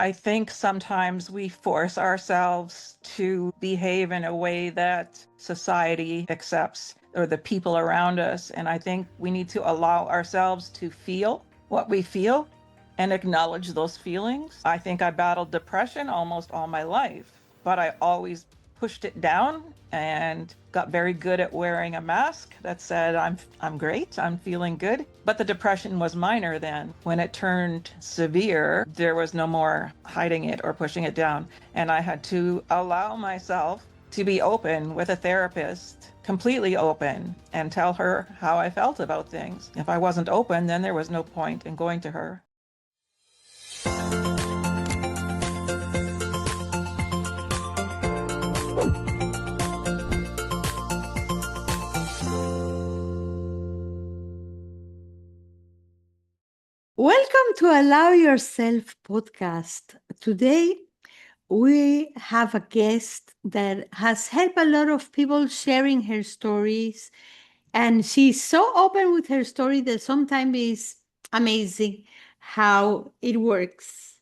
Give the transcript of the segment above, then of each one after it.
I think sometimes we force ourselves to behave in a way that society accepts or the people around us. And I think we need to allow ourselves to feel what we feel and acknowledge those feelings. I think I battled depression almost all my life, but I always pushed it down and got very good at wearing a mask that said, I'm great, I'm feeling good. But the depression was minor then. When it turned severe, there was no more hiding it or pushing it down. And I had to allow myself to be open with a therapist, completely open, and tell her how I felt about things. If I wasn't open, then there was no point in going to her. Welcome to Allow Yourself podcast. Today, we have a guest that has helped a lot of people sharing her stories. And she's so open with her story that sometimes it's amazing how it works.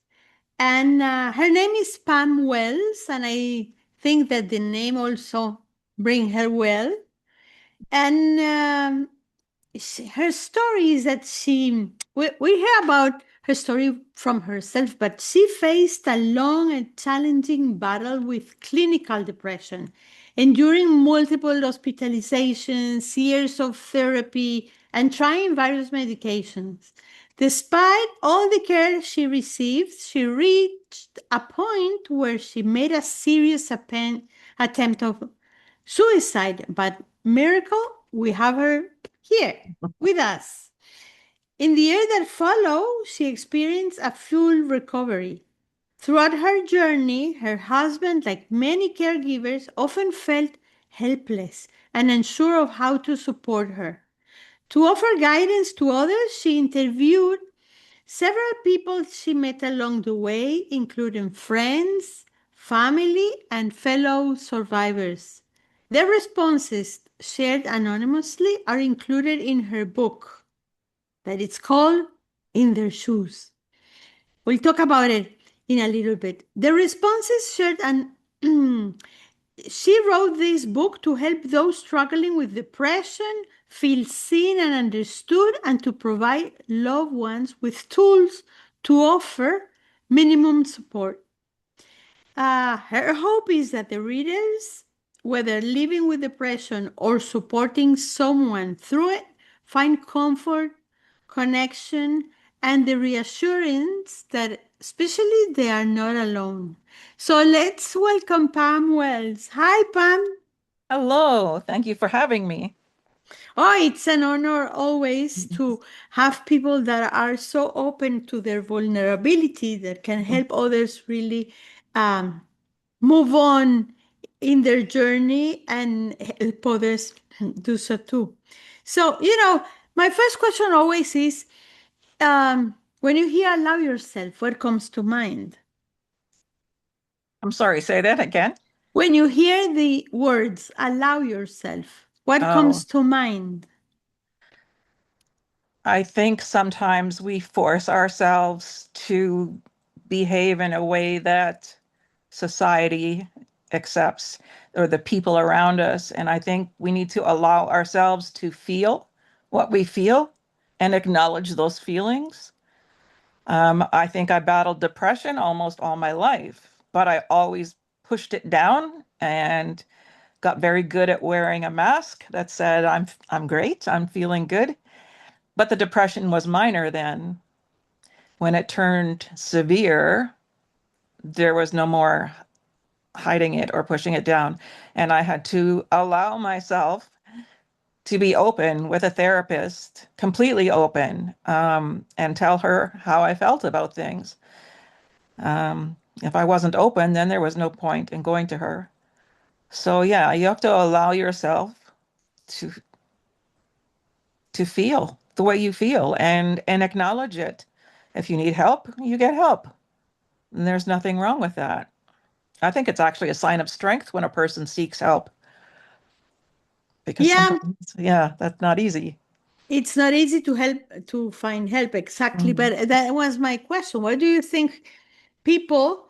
And her name is Pam Wells, and I think that the name also bring her well. And her story is that we hear about her story from herself, but she faced a long and challenging battle with clinical depression, enduring multiple hospitalizations, years of therapy, and trying various medications. Despite all the care she received, she reached a point where she made a serious attempt of suicide, but miracle, we have her here with us. In the year that followed, she experienced a full recovery. Throughout her journey, her husband, like many caregivers, often felt helpless and unsure of how to support her. To offer guidance to others, she interviewed several people she met along the way, including friends, family, and fellow survivors. Their responses, shared anonymously, are included in her book that it's called In Their Shoes. We'll talk about it in a little bit. The responses shared and she wrote this book to help those struggling with depression feel seen and understood, and to provide loved ones with tools to offer minimum support. Her hope is that the readers, whether living with depression or supporting someone through it, find comfort, connection, and the reassurance that especially they are not alone. So let's welcome Pam Wells. Hi, Pam. Hello, thank you for having me. Oh, it's an honor always to have people that are so open to their vulnerability that can help others really um, move on in their journey and help others do so too. So, my first question always is when you hear allow yourself, what comes to mind? I'm sorry, say that again. When you hear the words allow yourself, what Oh, comes to mind? I think sometimes we force ourselves to behave in a way that society accepts or the people around us. And I think we need to allow ourselves to feel what we feel and acknowledge those feelings. I think I battled depression almost all my life, but I always pushed it down and got very good at wearing a mask that said, I'm great, I'm feeling good. But the depression was minor then. When it turned severe, there was no more hiding it or pushing it down. And I had to allow myself to be open with a therapist, completely open, and tell her how I felt about things. If I wasn't open, then there was no point in going to her. So yeah, you have to allow yourself to feel the way you feel and acknowledge it. If you need help, you get help. And there's nothing wrong with that. I think it's actually a sign of strength when a person seeks help because Yeah, sometimes, yeah, that's not easy. it's not easy to find help exactly, Mm. but that was my question. What do you think people,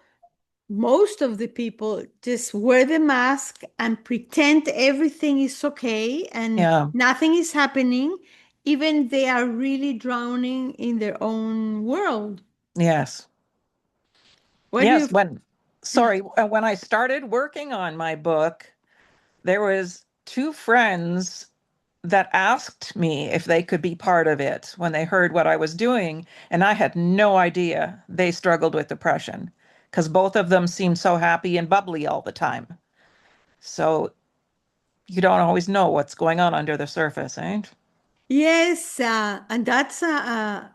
most of the people, just wear the mask and pretend everything is okay and Yeah. nothing is happening, even they are really drowning in their own world. Yes. What do you? Yes. When I started working on my book, there was two friends that asked me if they could be part of it when they heard what I was doing, and I had no idea they struggled with depression because both of them seemed so happy and bubbly all the time. So you don't always know what's going on under the surface, eh? Yes, and that's a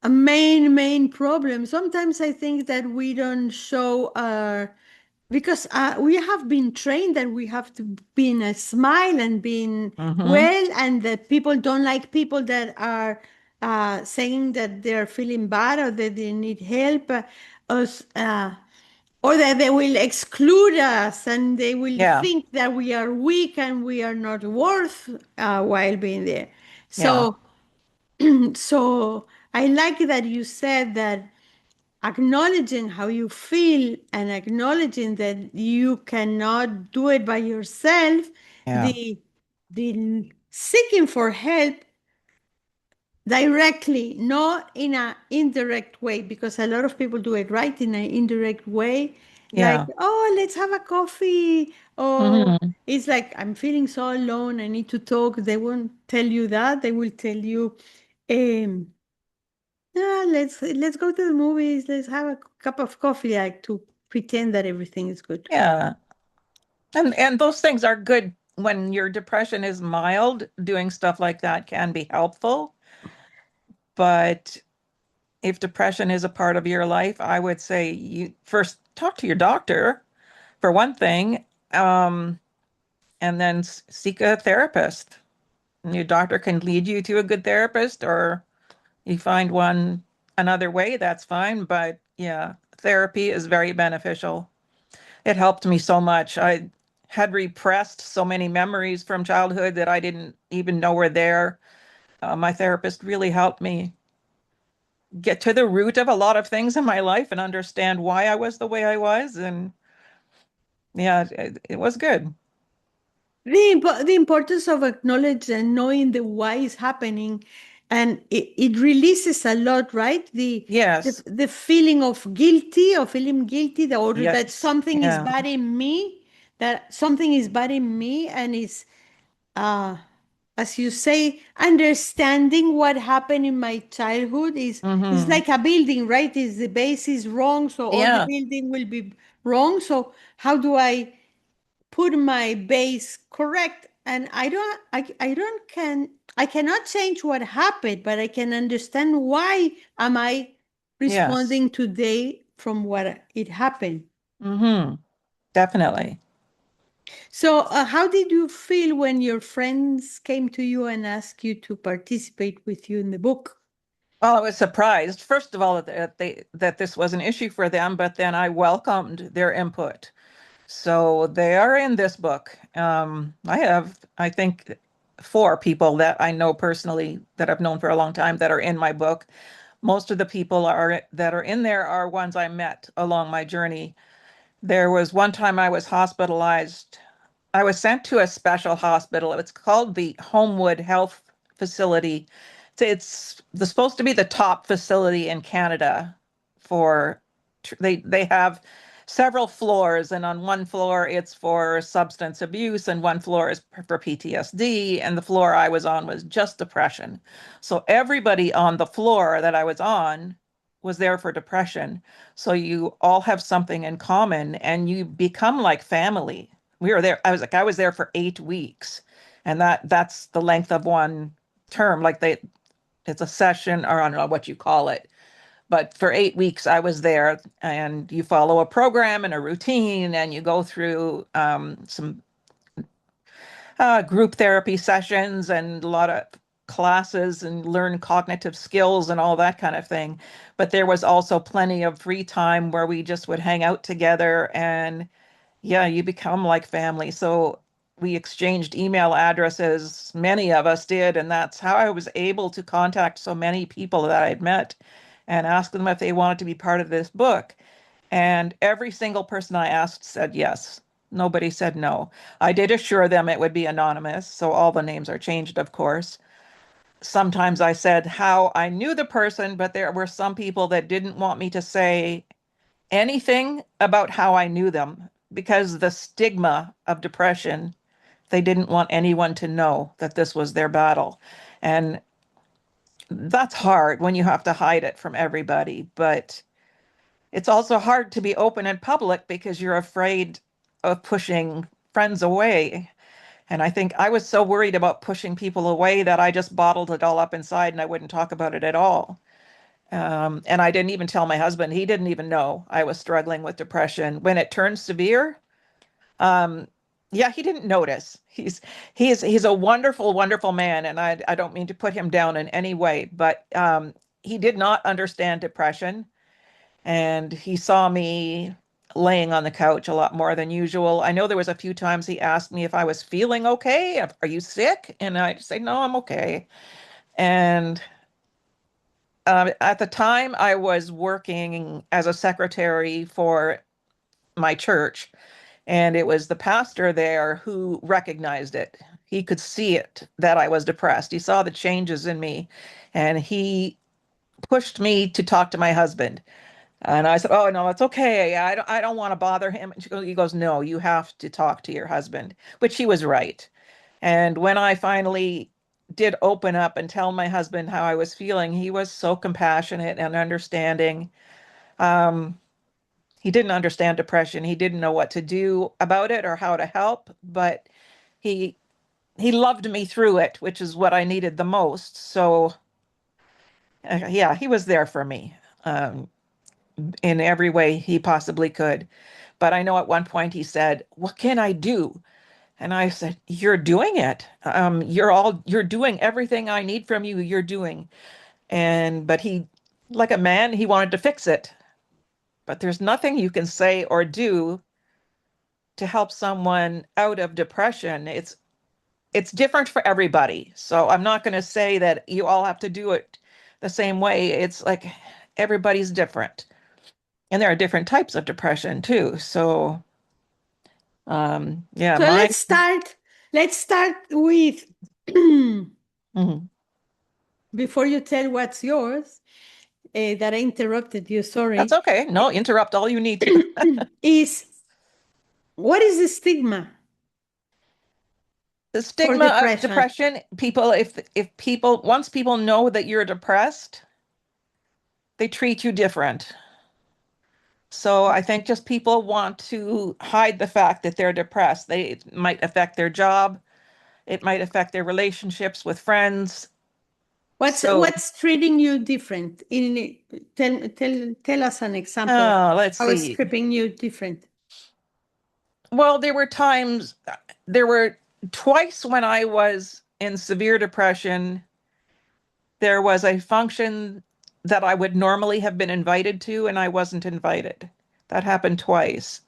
main problem. Sometimes I think that we don't show our, because we have been trained that we have to be in a smile and being Mm-hmm. well, and that people don't like people that are saying that they're feeling bad or that they need help, us, or that they will exclude us and they will Yeah. think that we are weak and we are not worth while being there. Yeah. So, so I like that you said that acknowledging how you feel and acknowledging that you cannot do it by yourself, Yeah. the seeking for help directly, not in an indirect way, because a lot of people do it right in an indirect way, like, Yeah. oh, let's have a coffee. Or Mm-hmm. it's like, I'm feeling so alone, I need to talk. They won't tell you that. They will tell you, um, yeah, let's go to the movies. Let's have a cup of coffee, like to pretend that everything is good. Yeah. And those things are good when your depression is mild. Doing stuff like that can be helpful. But if depression is a part of your life, I would say you first talk to your doctor for one thing, um, and then seek a therapist. And your doctor can lead you to a good therapist, or you find one another way, that's fine. But yeah, therapy is very beneficial. It helped me so much. I had repressed so many memories from childhood that I didn't even know were there. My therapist really helped me get to the root of a lot of things in my life and understand why I was the way I was. And yeah, it was good. The importance of acknowledge and knowing the why is happening, and it releases a lot, right? Yes. The feeling of guilty, or feeling guilty, or that Yes. something is Yeah. bad in me, that something is bad in me, and it's uh as you say, understanding what happened in my childhood is Hmm. like a building, right? Is the base is wrong, so all the Yeah. building will be wrong. So how do I put my base correct? And I don't can I cannot change what happened, but I can understand why am I Yes. responding today from what it happened. Hmm. Definitely. So how did you feel when your friends came to you and asked you to participate with you in the book? Well, I was surprised, first of all, that this was an issue for them, but then I welcomed their input. So they are in this book. I have, I think, four people that I know personally that I've known for a long time that are in my book. Most of the people are that are in there are ones I met along my journey. There was one time I was hospitalized. I was sent to a special hospital. It's called the Homewood Health Facility. It's supposed to be the top facility in Canada for they have several floors, and on one floor it's for substance abuse and one floor is for PTSD, and the floor I was on was just depression. So everybody on the floor that I was on was there for depression. So you all have something in common and you become like family. We were there. I was there for 8 weeks, and that's the length of one term. It's a session, or I don't know what you call it. But for 8 weeks, I was there, and you follow a program and a routine, and you go through some group therapy sessions and a lot of classes and learn cognitive skills and all that kind of thing. But there was also plenty of free time where we just would hang out together, and yeah, you become like family. So we exchanged email addresses, many of us did, and that's how I was able to contact so many people that I had met and ask them if they wanted to be part of this book. And every single person I asked said yes. Nobody said no. I did assure them it would be anonymous, so all the names are changed, of course. Sometimes I said how I knew the person, but there were some people that didn't want me to say anything about how I knew them because the stigma of depression, they didn't want anyone to know that this was their battle. And that's hard when you have to hide it from everybody, but it's also hard to be open in public because you're afraid of pushing friends away. And I think I was so worried about pushing people away that I just bottled it all up inside and I wouldn't talk about it at all. And I didn't even tell my husband. He didn't even know I was struggling with depression. When it turned severe, um, yeah, he didn't notice. He's a wonderful, wonderful man, and I don't mean to put him down in any way, but he did not understand depression, and he saw me laying on the couch a lot more than usual. I know there was a few times he asked me if I was feeling okay. Are you sick? And I'd say, no, I'm okay. And at the time, I was working as a secretary for my church, and it was the pastor there who recognized it. He could see it that I was depressed. He saw the changes in me, and he pushed me to talk to my husband. And I said, "Oh no, it's okay. I don't want to bother him." And he goes, "No, you have to talk to your husband," which he was right. And when I finally did open up and tell my husband how I was feeling, he was so compassionate and understanding. Um, he didn't understand depression. He didn't know what to do about it or how to help, but he he loved me through it, which is what I needed the most. So, yeah, he was there for me in every way he possibly could. But I know at one point he said, "What can I do?" And I said, "You're doing it. You're doing everything I need from you. You're doing." But he, like a man, he wanted to fix it. But there's nothing you can say or do to help someone out of depression. It's different for everybody. So I'm not going to say that you all have to do it the same way. It's like everybody's different. And there are different types of depression too. So yeah, So mine. let's start with Mhm. before you tell what's yours, that I interrupted you, That's sorry, okay. No, interrupt all you need to. is what is the stigma The for stigma of depression? depression, people, if people, once people know that you're depressed, they treat you different. So I think just people want to hide the fact that they're depressed. It might affect their job. It might affect their relationships with friends. So, What's treating you different? Tell us an example. let's How it's see. treating you different. Well, there were twice when I was in severe depression, there was a function that I would normally have been invited to, and I wasn't invited. That happened twice.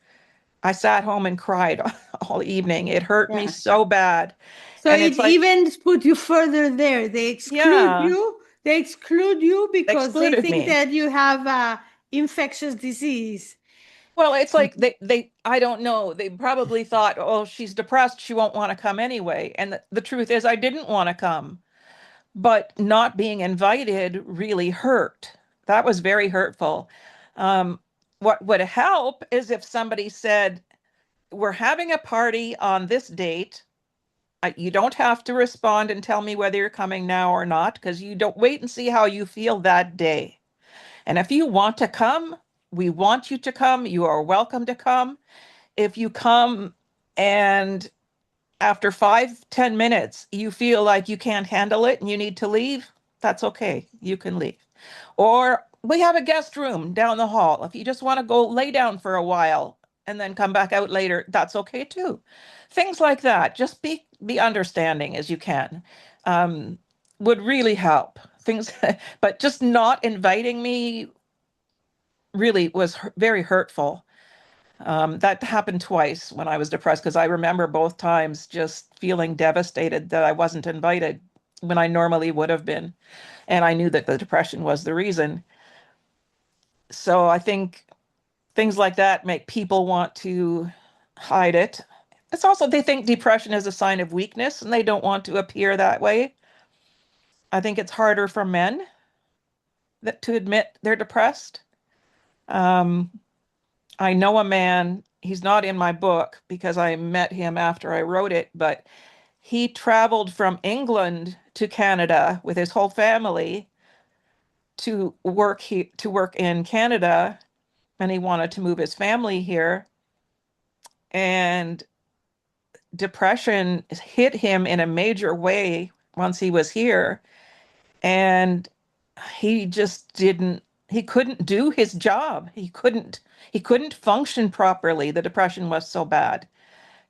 I sat home and cried all evening. It hurt me Yeah. so bad. So And it it's like, even put you further there. They exclude yeah, you. They exclude you they because they excluded think me. that you have a infectious disease. Well, it's like I don't know. They probably thought, oh, she's depressed. She won't want to come anyway. And the truth is, I didn't want to come. But not being invited really hurt. That was very hurtful. Um, what would help is if somebody said, "We're having a party on this date. You don't have to respond and tell me whether you're coming now or not, because you don't wait and see how you feel that day. And if you want to come, we want you to come. You are welcome to come. If you come and after 5, 10 minutes, you feel like you can't handle it and you need to leave, that's okay. You can leave. Or we have a guest room down the hall. If you just want to go lay down for a while and then come back out later, that's okay too. Things like that. Just be understanding as you can. Um, would really help. Things, but just not inviting me really was very hurtful. That happened twice when I was depressed because I remember both times just feeling devastated that I wasn't invited when I normally would have been. And I knew that the depression was the reason. So I think things like that make people want to hide it. It's also they think depression is a sign of weakness and they don't want to appear that way. I think it's harder for men that to admit they're depressed. Um, I know a man, he's not in my book because I met him after I wrote it, but he traveled from England to Canada with his whole family to work in Canada, and he wanted to move his family here. And depression hit him in a major way once he was here, and he just didn't he couldn't do his job. He couldn't function properly. The depression was so bad.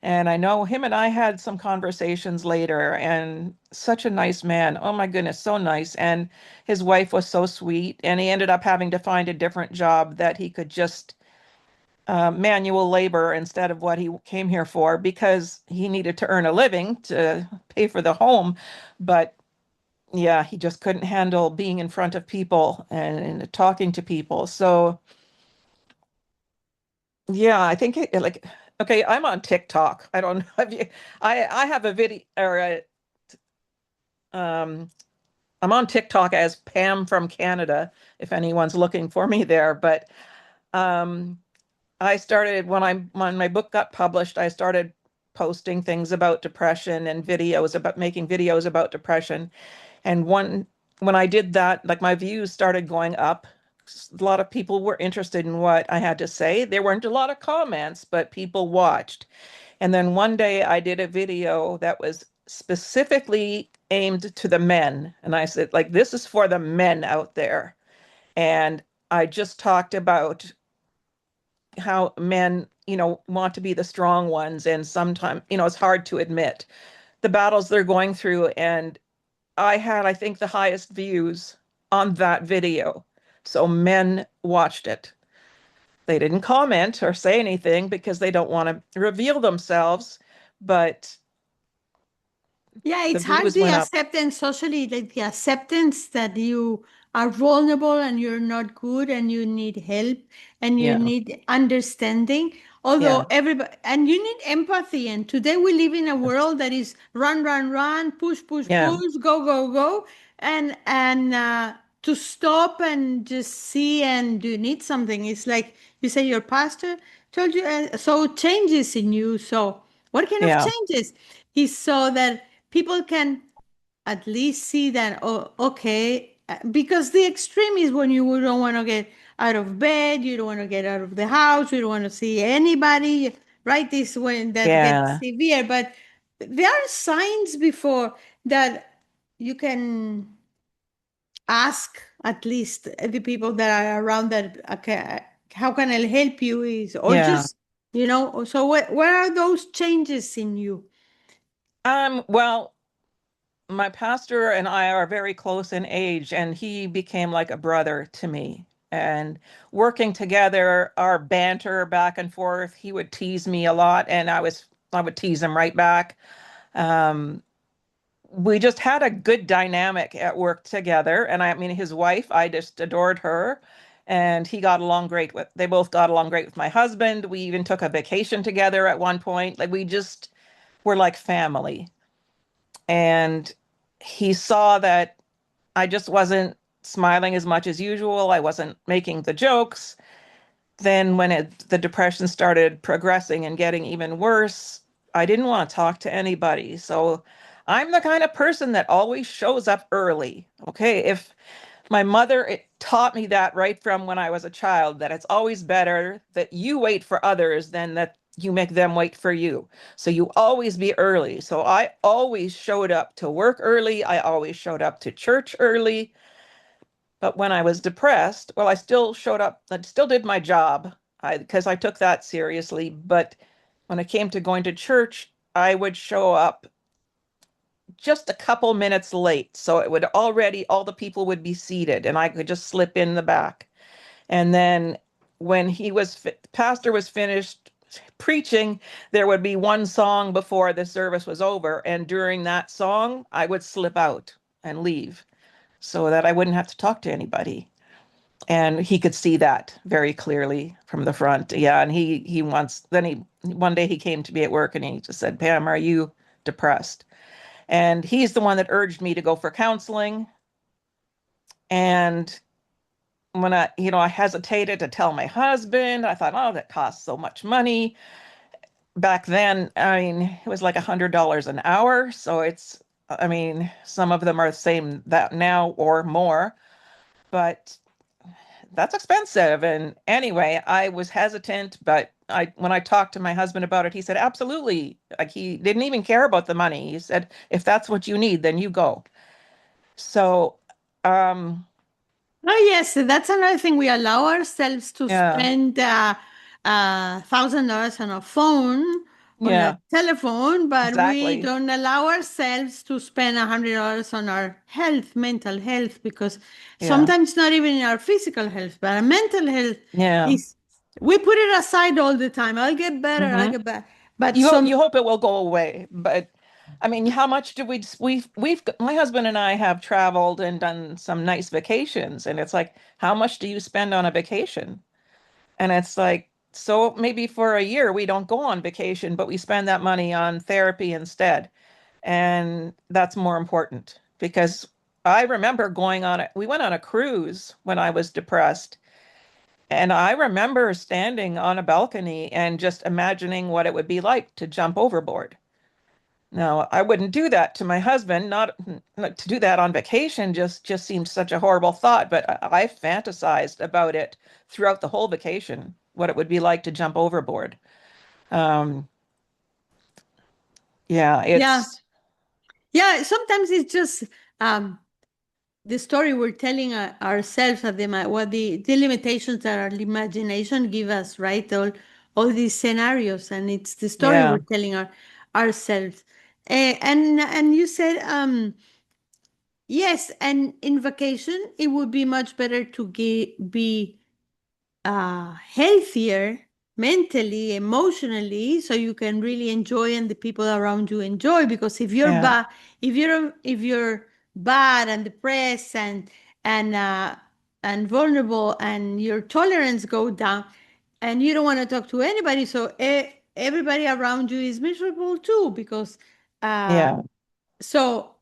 And I know him and I had some conversations later, and such a nice man. Oh my goodness, so nice. And his wife was so sweet. And he ended up having to find a different job that he could just manual labor instead of what he came here for because he needed to earn a living to pay for the home. But yeah, he just couldn't handle being in front of people and talking to people. So yeah, I think like okay, I'm on TikTok. I don't know if you I have a video or um I'm on TikTok as Pam from Canada if anyone's looking for me there, but um I started when my book got published, I started posting things about depression and videos about making videos about depression. And when I did that, like my views started going up. A lot of people were interested in what I had to say. There weren't a lot of comments, but people watched. And then one day I did a video that was specifically aimed to the men. And I said, like, this is for the men out there. And I just talked about how men, want to be the strong ones. And sometimes, it's hard to admit the battles they're going through. And I had, I think, the highest views on that video. So men watched it. They didn't comment or say anything because they don't want to reveal themselves, but Yeah, the it's hard views the went up. acceptance socially, like the acceptance that you are vulnerable and you're not good and you need help and you Yeah. need understanding. Although Yeah. everybody, and you need empathy. And today we live in a world that is run, run, run, push, push, Yeah. push, go, go, go. And to stop and just see and do you need something. It's like you say your pastor told you, so changes in you. So what kind of Yeah. changes? He saw that people can at least see that, oh, okay, because the extreme is when you don't want to get out of bed, you don't want to get out of the house, you don't want to see anybody, right? This when that gets Yeah. severe, but there are signs before that you can ask at least the people that are around that, okay, how can I help you, is or Yeah. just so where are those changes in you? Well, my pastor and I are very close in age, and he became like a brother to me. And working together, our banter back and forth, he would tease me a lot, and I would tease him right back. Um, we just had a good dynamic at work together. And I mean, his wife, I just adored her. And they both got along great with my husband. We even took a vacation together at one point. Like we just were like family. And he saw that I just wasn't smiling as much as usual. I wasn't making the jokes. Then when the depression started progressing and getting even worse, I didn't want to talk to anybody. So I'm the kind of person that always shows up early. Okay. If my mother it taught me that right from when I was a child, that it's always better that you wait for others than that you make them wait for you. So you always be early. So I always showed up to work early. I always showed up to church early. But when I was depressed, well, I still showed up, I still did my job because I took that seriously. But when it came to going to church, I would show up just a couple minutes late. So it would already, all the people would be seated and I could just slip in the back. And then when pastor was finished preaching, there would be one song before the service was over. And during that song, I would slip out and leave so that I wouldn't have to talk to anybody. And he could see that very clearly from the front. Yeah, and he wants then he one day he came to me at work and he just said, "Pam, are you depressed?" And he's the one that urged me to go for counseling. And when I hesitated to tell my husband. I thought, oh, that costs so much money. Back then, I mean, it was like $100 an hour. So I mean, some of them are the same that now or more, but that's expensive. And anyway, I was hesitant, but when I talked to my husband about it, he said, absolutely. Like he didn't even care about the money. He said, if that's what you need, then you go. So, um, Oh, yes, that's another thing. We allow ourselves to yeah, spend $1,000 on a phone, on a yeah, telephone, but we exactly. don't allow ourselves to spend $100 on our health, mental health, because Yeah, sometimes not even in our physical health, but our mental health yeah. is, we put it aside all the time. I'll get better, I'll Hmm. get better. But You some, hope it will go away, but I mean, how much do we've my husband and I have traveled and done some nice vacations, and it's like, how much do you spend on a vacation? And it's like, so maybe for a year we don't go on vacation, but we spend that money on therapy instead. And that's more important because I remember we went on a cruise when I was depressed. And I remember standing on a balcony and just imagining what it would be like to jump overboard. Now, I wouldn't do that to my husband, not to do that on vacation just seemed such a horrible thought, but I fantasized about it throughout the whole vacation, what it would be like to jump overboard. Um, yeah, yeah, it's yeah, sometimes it's just um, the story we're telling ourselves at what the limitations that our imagination give us, right? All these scenarios, and it's the story yeah, we're telling ourselves. And you said yes, and in vacation it would be much better to be healthier mentally, emotionally, so you can really enjoy and the people around you enjoy. Because if you're yeah, bad, if you're bad and depressed and and vulnerable, and your tolerance go down, and you don't want to talk to anybody, so everybody around you is miserable too. Because uh, yeah, so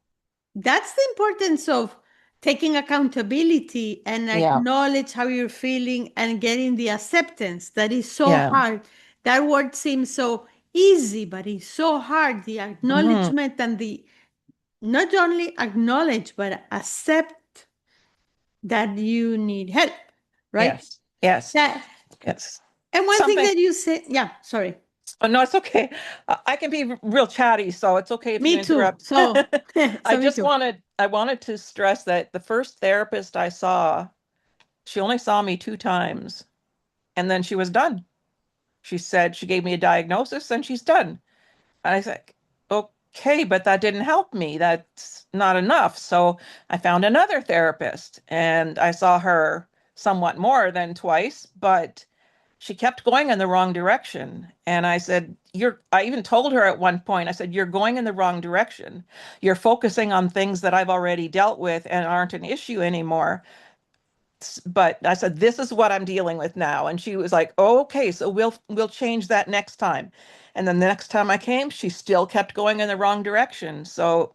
that's the importance of taking accountability and yeah, acknowledge how you're feeling and getting the acceptance that is so yeah. hard. That word seems so easy, but it's so hard. The Hmm. acknowledgement and the not only acknowledge, but accept that you need help, right? Yes, yes, That, yes. and one thing Something. that you said, yeah, sorry, Oh, no, it's okay. I can be real chatty, so it's okay if you me too. interrupt. So, I so me just too. wanted to stress that the first therapist I saw, she only saw me 2 times and then she was done. She said she gave me a diagnosis and she's done. And I said, okay, but that didn't help me. That's not enough. So I found another therapist and I saw her somewhat more than twice, but she kept going in the wrong direction. And I said, I even told her at one point, I said, you're going in the wrong direction. You're focusing on things that I've already dealt with and aren't an issue anymore. But I said, this is what I'm dealing with now. And she was like, oh, okay, so we'll change that next time. And then the next time I came, she still kept going in the wrong direction. So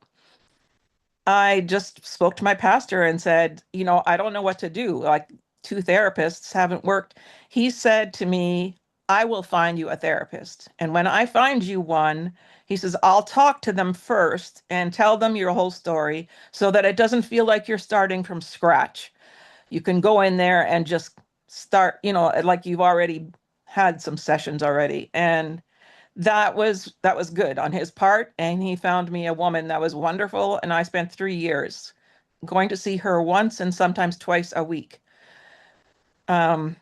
I just spoke to my pastor and said, I don't know what to do. Like, two therapists haven't worked. He said to me, I will find you a therapist. And when I find you one, he says, I'll talk to them first and tell them your whole story so that it doesn't feel like you're starting from scratch. You can go in there and just start, like you've already had some sessions already. And that was good on his part, and he found me a woman that was wonderful, and I spent 3 years going to see her once and sometimes twice a week. um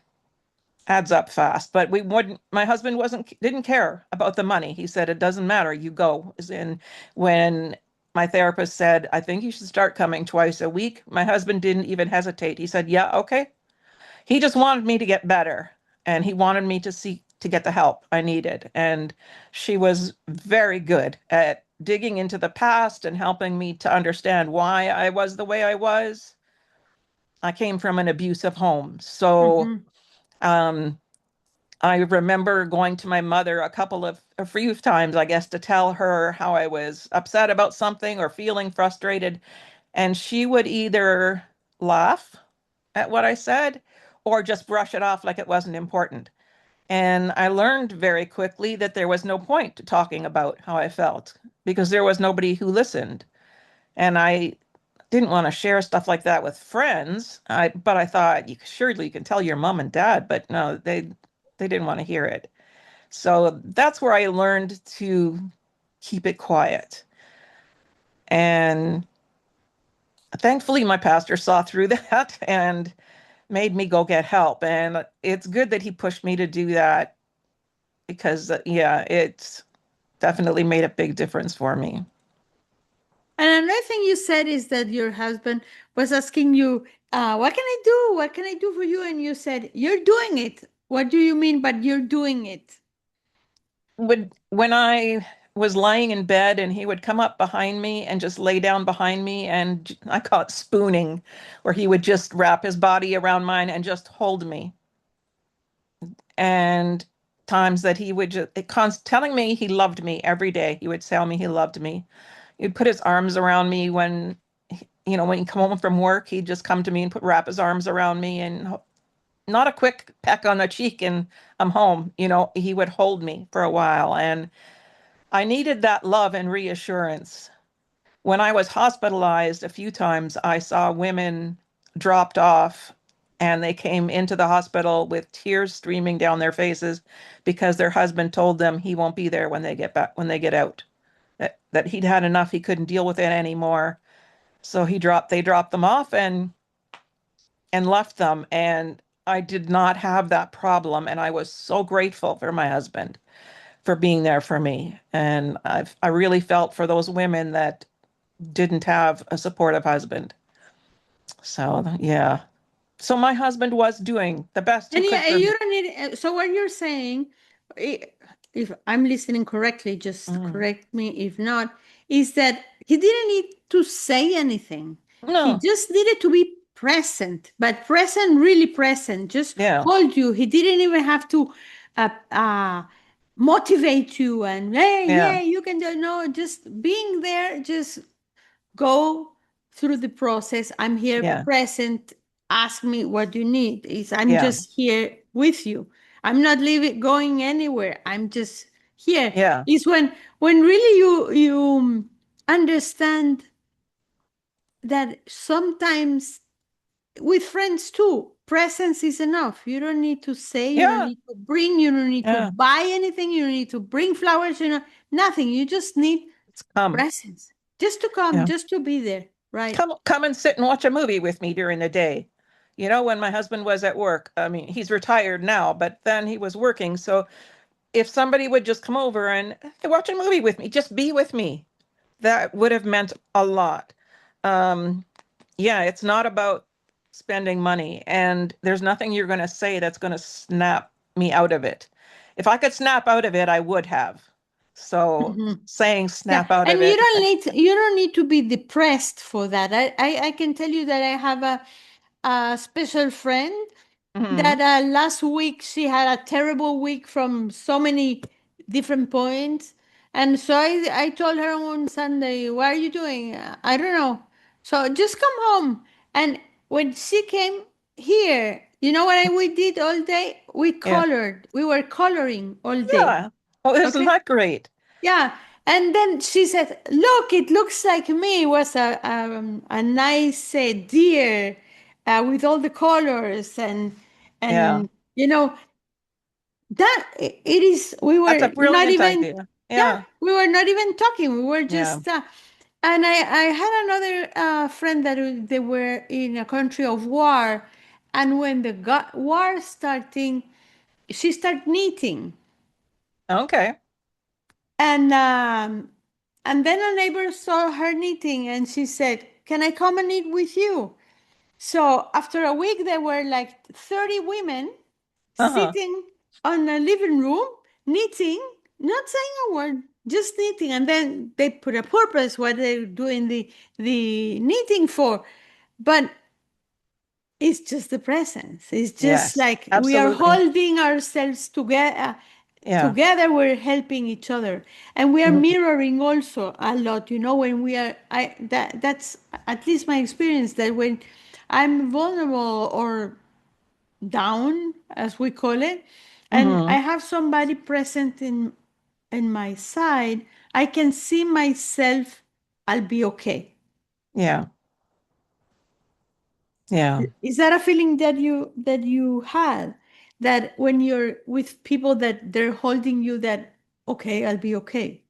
Adds up fast, but we wouldn't my husband wasn't didn't care about the money. He said it doesn't matter, you go. As in, when my therapist said, I think you should start coming twice a week, my husband didn't even hesitate. He said, yeah, okay. He just wanted me to get better, and he wanted me to get the help I needed. And she was very good at digging into the past and helping me to understand why I was the way I was. I came from an abusive home. So Mhm. um, I remember going to my mother a few times, I guess, to tell her how I was upset about something or feeling frustrated. And she would either laugh at what I said or just brush it off like it wasn't important. And I learned very quickly that there was no point to talking about how I felt because there was nobody who listened. And I didn't want to share stuff like that with friends. But I thought surely you can tell your mom and dad, but no, they didn't want to hear it. So that's where I learned to keep it quiet. And thankfully, my pastor saw through that and made me go get help. And it's good that he pushed me to do that because, yeah, it's definitely made a big difference for me. And another thing you said is that your husband was asking you, what can I do? What can I do for you? And you said, you're doing it. What do you mean, but you're doing it? When I was lying in bed and he would come up behind me and just lay down behind me, and I call it spooning, where he would just wrap his body around mine and just hold me. And times that he would just telling me he loved me every day. He would tell me he loved me. He'd put his arms around me when he come home from work, he'd just come to me and wrap his arms around me, and not a quick peck on the cheek and I'm home. He would hold me for a while, and I needed that love and reassurance. When I was hospitalized a few times, I saw women dropped off and they came into the hospital with tears streaming down their faces because their husband told them he won't be there when they get back, when they get out. That he'd had enough, he couldn't deal with it anymore. So they dropped them off and left them. And I did not have that problem. And I was so grateful for my husband for being there for me. And I really felt for those women that didn't have a supportive husband. So yeah. So my husband was doing the best he And could yeah, for me. you don't need, so what you're saying, i- if I'm listening correctly, just Mhm. correct me if not, is that he didn't need to say anything. He No. just needed to be present, but present, really present, just Yeah. hold you. He didn't even have to motivate you and, hey, Yeah. yeah, you can do, no, just being there, just go through the process. I'm here Yeah. present. Ask me what you need. Is I'm Yeah. just here with you. I'm not leaving going anywhere. I'm just here. Yeah. Is when really you understand that sometimes with friends too, presence is enough. You don't need to say, you don't Yeah. need to bring, you don't need to Yeah. buy anything, you don't need to bring flowers, nothing. You just need It's come. presence. Just to come, Yeah. just to be there. Right. Come and sit and watch a movie with me during the day. When my husband was at work, I mean, he's retired now, but then he was working. So if somebody would just come over and "Hey, watch a movie with me, just be with me, that would have meant a lot. Um, yeah, it's not about spending money, and there's nothing you're going to say that's going to snap me out of it. If I could snap out of it, I would have. So Mhm. saying Yeah, snap out of and it, you don't need to be depressed for that. I can tell you that I have a special friend that mhm, last week she had a terrible week from so many different points, and so I told her on Sunday, "What are you doing?" I don't know. So just come home. And when she came here, you know what we did all day? We yeah, colored. We were coloring all day. yeah. Well, isn't Okay. that great? Yeah, and then she said, "Look, it looks like me." It was a nice deer with all the colors Yeah, and you know that it is. We that's a were not brilliant even, idea. yeah, Yeah, we were not even talking. We were yeah. just and I had another friend that they were in a country of war, and when the war starting, she started knitting. Okay. And and then a neighbor saw her knitting and she said, "Can I come and knit with you?" So after a week, there were like 30 women Uh-huh. sitting on a living room knitting, not saying a word, just knitting. And then they put a purpose what they're doing the knitting for. But It's just the presence. It's just Yes, like we are absolutely. holding ourselves together. Yeah. Together, we're helping each other, and we are Mhm. mirroring also a lot. When we are, that's at least my experience. That when I'm vulnerable or down, as we call it, and I Mhm. have somebody present in my side, I can see myself. I'll be okay. Yeah. Yeah. Is that a feeling that you had, that when you're with people that they're holding you, that okay, I'll be okay?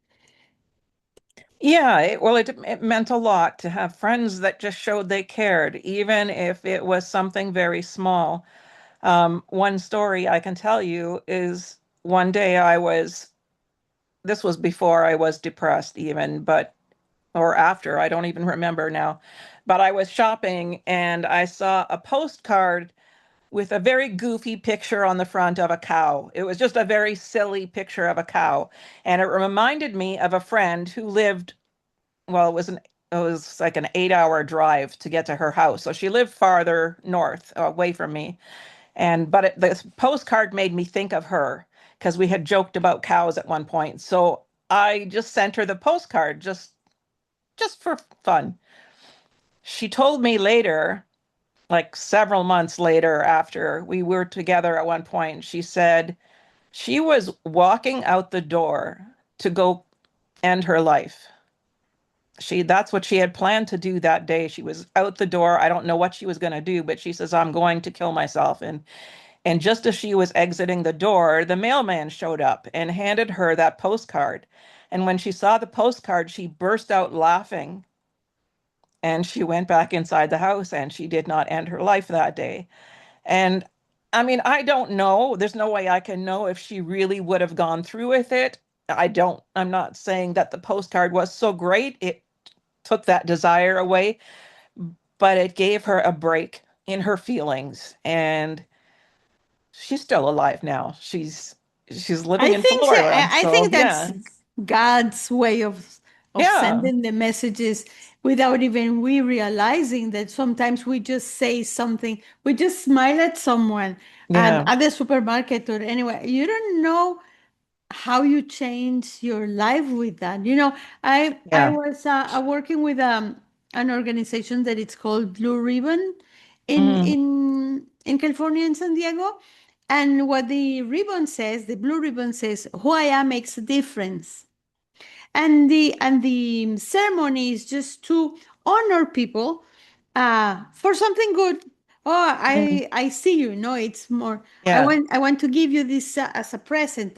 Yeah, it meant a lot to have friends that just showed they cared, even if it was something very small. One story I can tell you is one day this was before I was depressed even, or after, I don't even remember now. But I was shopping and I saw a postcard with a very goofy picture on the front of a cow. It was just a very silly picture of a cow. And it reminded me of a friend who lived, well, it was like an 8-hour drive to get to her house. So she lived farther north, away from me. The postcard made me think of her because we had joked about cows at one point. So I just sent her the postcard just for fun. She told me later, like several months later after we were together at one point, she said she was walking out the door to go end her life. That's what she had planned to do that day. She was out the door. I don't know what she was going to do, but she says, I'm going to kill myself. And just as she was exiting the door, the mailman showed up and handed her that postcard. And when she saw the postcard, she burst out laughing and she went back inside the house and she did not end her life that day. And I mean, I don't know. There's no way I can know if she really would have gone through with it. I'm not saying that the postcard was so great. It took that desire away, but it gave her a break in her feelings. And she's still alive now. She's living I in think so. Florida. I So think that's yeah. God's way of Yeah. sending the messages without even we realizing that sometimes we just say something, we just smile at someone and Yeah. at the supermarket or anywhere. You don't know how you change your life with that. I Yeah. was working with an organization that it's called Blue Ribbon in Hmm. in California, in San Diego. And what the blue ribbon says, who I am makes a difference. And the ceremony is just to honor people for something good. Oh, Hmm. I see you. No, it's more. I Yeah. want I want to give you this as a present,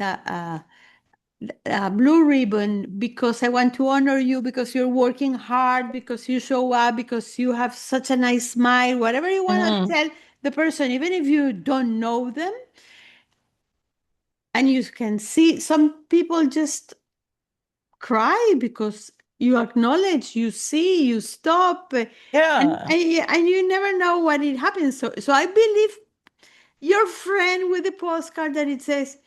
blue ribbon, because I want to honor you, because you're working hard, because you show up, because you have such a nice smile. Whatever you want to Hmm. tell the person, even if you don't know them, and you can see some people just cry because you acknowledge, you see, you stop, Yeah. and you never know what it happens. So I believe your friend with the postcard that it says,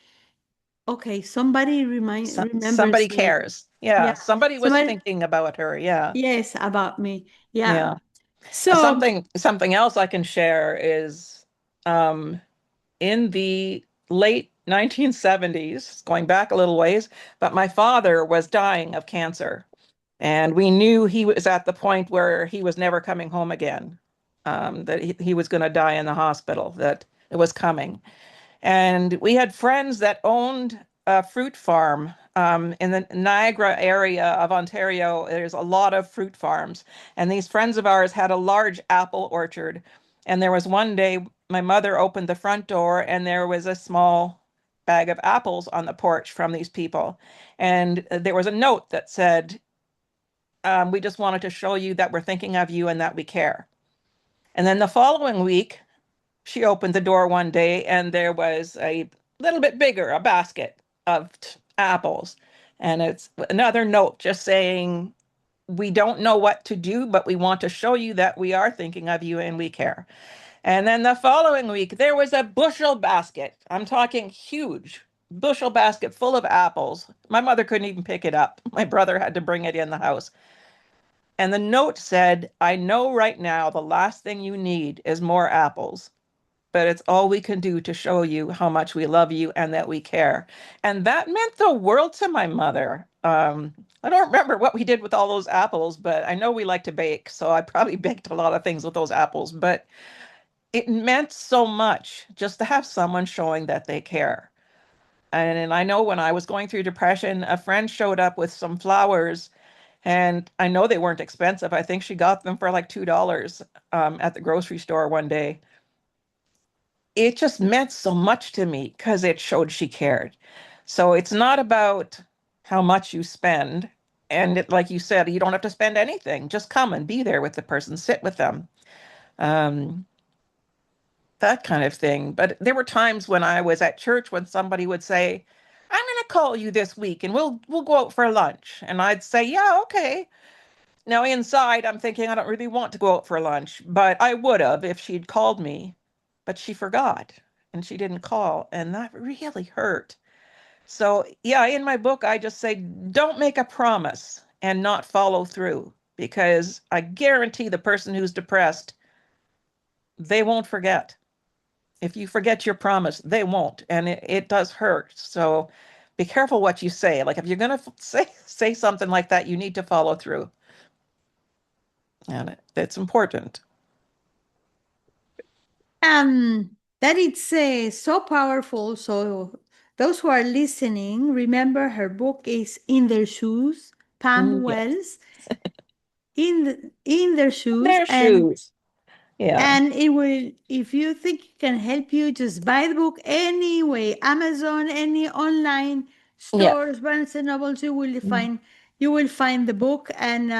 okay, somebody remembers Somebody me. cares. Yeah. Yeah, Somebody was somebody, thinking about her. Yeah. yes, about me. Yeah. Yeah. So Something else I can share is um in the late 1970s, going back a little ways, but my father was dying of cancer. And we knew he was at the point where he was never coming home again, that he was going to die in the hospital, that it was coming. And we had friends that owned a fruit farm in the Niagara area of Ontario. There's a lot of fruit farms. And these friends of ours had a large apple orchard. And there was one day my mother opened the front door and there was a small bag of apples on the porch from these people. And there was a note that said, we just wanted to show you that we're thinking of you and that we care. And then the following week, she opened the door one day and there was a little bit bigger, a basket of apples. And it's another note just saying, we don't know what to do, but we want to show you that we are thinking of you and we care. And then the following week, there was a bushel basket. I'm talking huge bushel basket full of apples. My mother couldn't even pick it up. My brother had to bring it in the house. And the note said, I know right now the last thing you need is more apples, but it's all we can do to show you how much we love you and that we care. And that meant the world to my mother. I don't remember what we did with all those apples, but I know we like to bake. So I probably baked a lot of things with those apples, but it meant so much just to have someone showing that they care. And I know when I was going through depression, a friend showed up with some flowers, and I know they weren't expensive. I think she got them for like $2 at the grocery store one day. It just meant so much to me because it showed she cared. So it's not about how much you spend. And like you said, you don't have to spend anything. Just come and be there with the person, sit with them, um, that kind of thing. But there were times when I was at church when somebody would say, "I'm going to call you this week and we'll go out for lunch." And I'd say, "Yeah, okay." Now inside, I'm thinking I don't really want to go out for lunch, but I would have if she'd called me. But she forgot and she didn't call, and that really hurt. So, yeah, in my book, I just say don't make a promise and not follow through because I guarantee the person who's depressed, they won't forget. If you forget your promise, they won't, and it does hurt. So, be careful what you say. Like if you're going to say something like that, you need to follow through, and it's important. That it's so powerful. So those who are listening, remember her book is In Their Shoes, Pam Yeah. Wells, in their shoes, Their shoes. Yeah. and it will, if you think it can help you, just buy the book anyway. Amazon, any online Yeah. stores, Barnes and Nobles, you will find the book and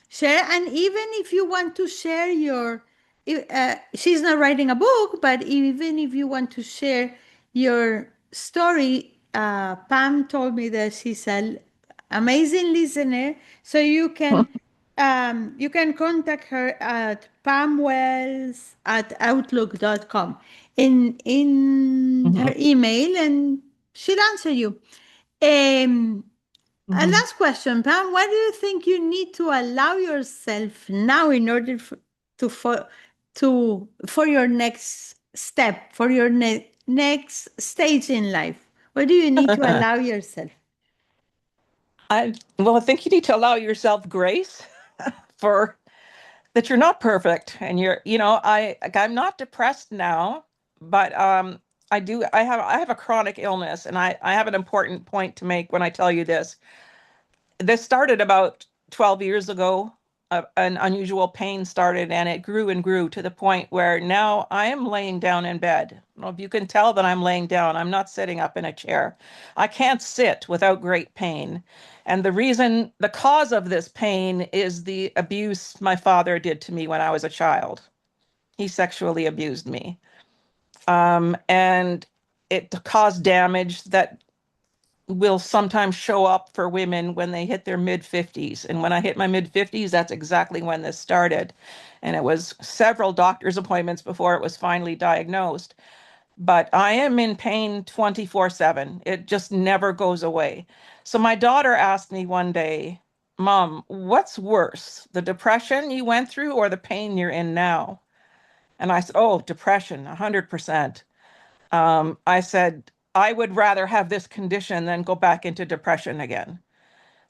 share. And even if you want to share she's not writing a book, but even if you want to share your story, Pam told me that she's an amazing listener, so you can contact her at pamwells at outlook.com in her Mhm. email, and she'll answer you. Um, a Mhm. last question, Pam. What do you think you need to allow yourself now in order to for for your next step, for your next stage in life? What do you need to allow yourself? I think you need to allow yourself grace for that you're not perfect and I'm not depressed now, but I have a chronic illness, and I have an important point to make when I tell you this. This started about 12 years ago. An unusual pain started, and it grew and grew to the point where now I am laying down in bed. I don't know if you can tell that I'm laying down. I'm not sitting up in a chair. I can't sit without great pain. And the cause of this pain is the abuse my father did to me when I was a child. He sexually abused me. And it caused damage that will sometimes show up for women when they hit their mid 50s. And when I hit my mid 50s, that's exactly when this started. And it was several doctor's appointments before it was finally diagnosed. But I am in pain 24/7. It just never goes away. So my daughter asked me one day, Mom, what's worse, the depression you went through or the pain you're in now? And I said, Oh, depression, 100%. I said, I would rather have this condition than go back into depression again.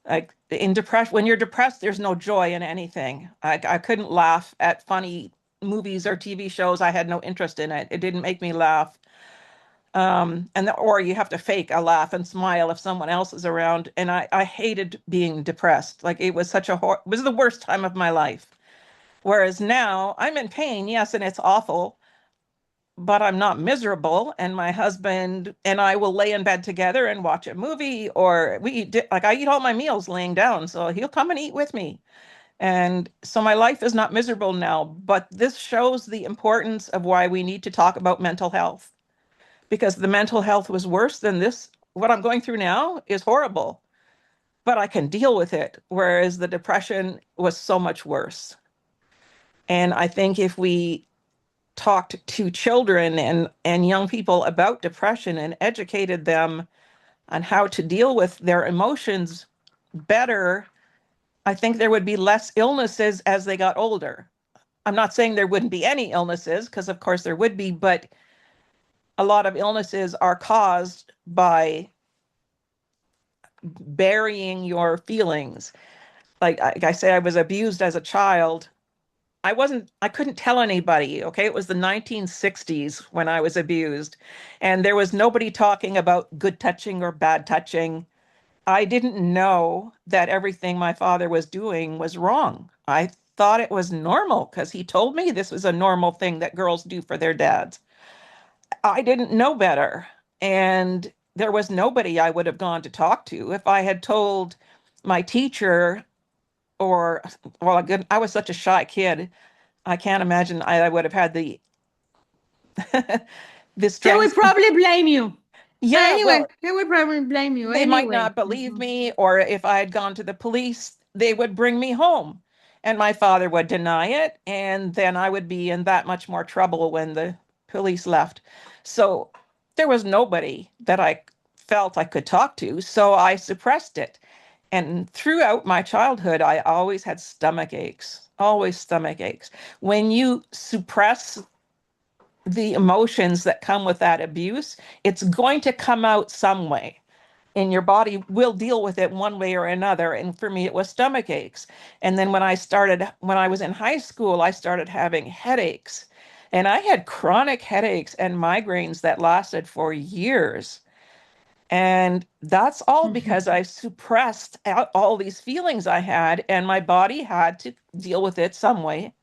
Like in depression, when you're depressed, there's no joy in anything. I couldn't laugh at funny movies or TV shows. I had no interest in it. It didn't make me laugh. Or you have to fake a laugh and smile if someone else is around. And I hated being depressed. Like it was it was the worst time of my life. Whereas now I'm in pain, yes, and it's awful, but I'm not miserable. And my husband and I will lay in bed together and watch a movie, or like I eat all my meals laying down, so he'll come and eat with me. And so my life is not miserable now, but this shows the importance of why we need to talk about mental health, because the mental health was worse than this. What I'm going through now is horrible, but I can deal with it, whereas the depression was so much worse. And I think if we talked to children and young people about depression and educated them on how to deal with their emotions better, I think there would be less illnesses as they got older. I'm not saying there wouldn't be any illnesses, because of course there would be, but a lot of illnesses are caused by burying your feelings. Like I say, I was abused as a child. I couldn't tell anybody. Okay. It was the 1960s when I was abused, and there was nobody talking about good touching or bad touching. I didn't know that everything my father was doing was wrong. I thought it was normal because he told me this was a normal thing that girls do for their dads. I didn't know better. And there was nobody I would have gone to talk to. If I had told my teacher, or, well, I was such a shy kid. I can't imagine I would have had the They will strength. probably blame you. Yeah, Anyway, well, they will probably blame you they might anyway. not believe Mhm. me, or if I had gone to the police, they would bring me home. And my father would deny it, and then I would be in that much more trouble when the police left. So there was nobody that I felt I could talk to, so I suppressed it. And throughout my childhood, I always had stomach aches, always stomach aches. When you suppress the emotions that come with that abuse, it's going to come out some way. And your body will deal with it one way or another. And for me, it was stomach aches. And then when I was in high school, I started having headaches. And I had chronic headaches and migraines that lasted for years. And that's all because Mhm. I suppressed out all these feelings I had, and my body had to deal with it some way.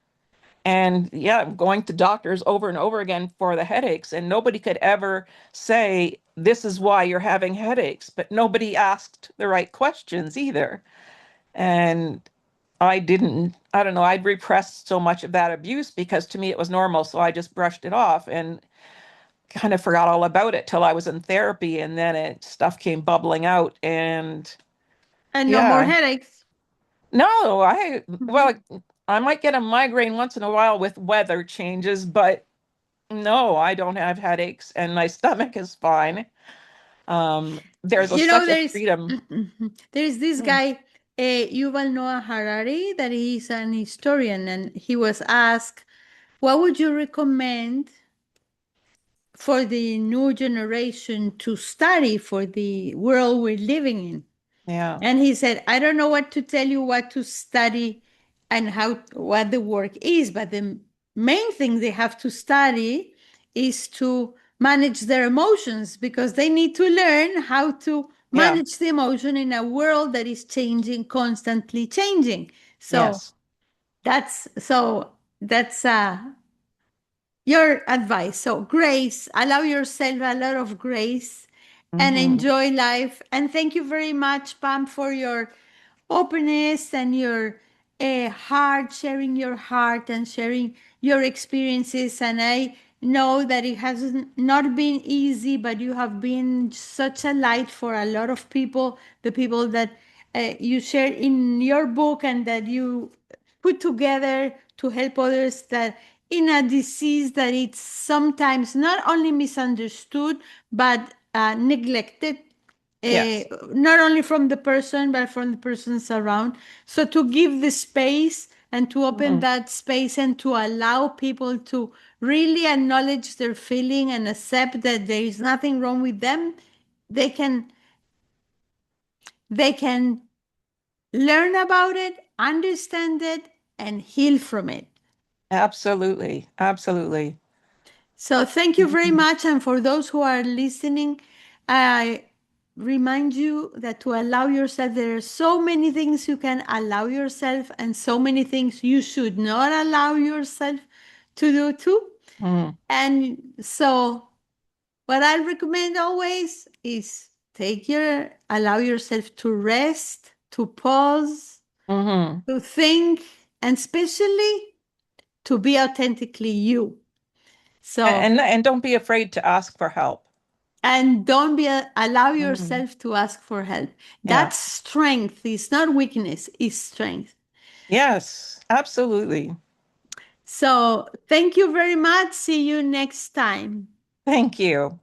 And yeah, going to doctors over and over again for the headaches, and nobody could ever say, this is why you're having headaches, but nobody asked the right questions either. And I don't know, I'd repressed so much of that abuse because to me it was normal. So I just brushed it off and kind of forgot all about it till I was in therapy. And then stuff came bubbling out. And And no more yeah, headaches. no, Mhm. well, I might get a migraine once in a while with weather changes, but no, I don't have headaches and my stomach is fine. You know, Such a freedom. there is this Mm, guy, Yuval Noah Harari, that he's an historian, and he was asked, "What would you recommend for the new generation to study for the world we're living in?" yeah, And he said, "I don't know what to tell you what to study and how what the work is, but the main thing they have to study is to manage their emotions because they need to learn how to yeah, manage the emotion in a world that is changing, constantly changing." So yes. that's your advice. So, grace, allow yourself a lot of grace and Hmm. enjoy life. And thank you very much, Pam, for your openness and your heart, sharing your heart and sharing your experiences. And I know that it has not been easy, but you have been such a light for a lot of people, the people that you share in your book and that you put together to help others that in a disease that it's sometimes not only misunderstood but neglected, Yes. not only from the person but from the persons around. So to give the space and to open Hmm. that space and to allow people to really acknowledge their feeling and accept that there is nothing wrong with them, they can they can learn about it, understand it, and heal from it. Absolutely. Absolutely. So thank you very Mhm. much. And for those who are listening, I remind you that to allow yourself, there are so many things you can allow yourself, and so many things you should not allow yourself to do too. Mm. And so, what I recommend always is allow yourself to rest, to pause, Hmm. to think, and especially to be authentically you. So, And don't be afraid to ask for help. and don't be allow Hmm. yourself to ask for help. Yeah. That's strength. It's not weakness, it's strength. Yes, absolutely. So thank you very much. See you next time. Thank you.